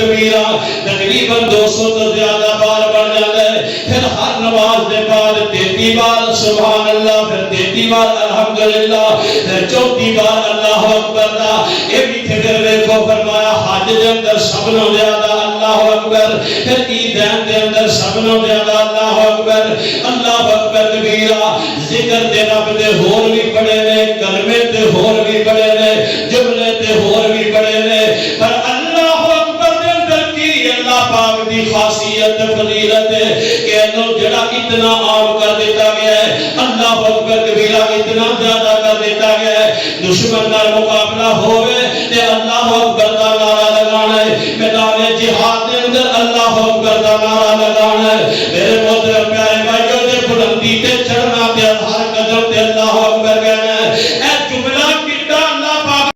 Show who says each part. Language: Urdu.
Speaker 1: تکبیرہ تقریباً 200 تو زیادہ بار بڑھ جاتا ہے. پھر ہر نماز کے بعد 33 بار سبحان اللہ، پھر 33 بار الحمدللہ، پھر 34 بار اللہ اکبر دا. یہ بھی فکر دیکھو فرمایا حج دے اندر سب نو زیادہ اللہ اکبر، پھر عیدین دے اندر سب نو زیادہ اللہ اکبر. اللہ اکبر کبیرہ. ذکر دے رب دے ہور بھی بڑے نے، کلمے تے ہور بھی بڑے نے، جملے تے ہور بھی بڑے نے، پر اللہ اکبر دے اندر کی اللہ پاک دی خاصیت فضیلت ہے کہ انہوں جڑا اتنا عام کر دیتا گیا ہے. اللہ اکبر کبیرہ اتنا زیادہ کر دیتا گیا ہے. دشمن نال مقابلہ ہوئے تے اللہ اکبر دا نعرہ لگانا ہے. میدان جہاد دے اندر اللہ اکبر دا نعرہ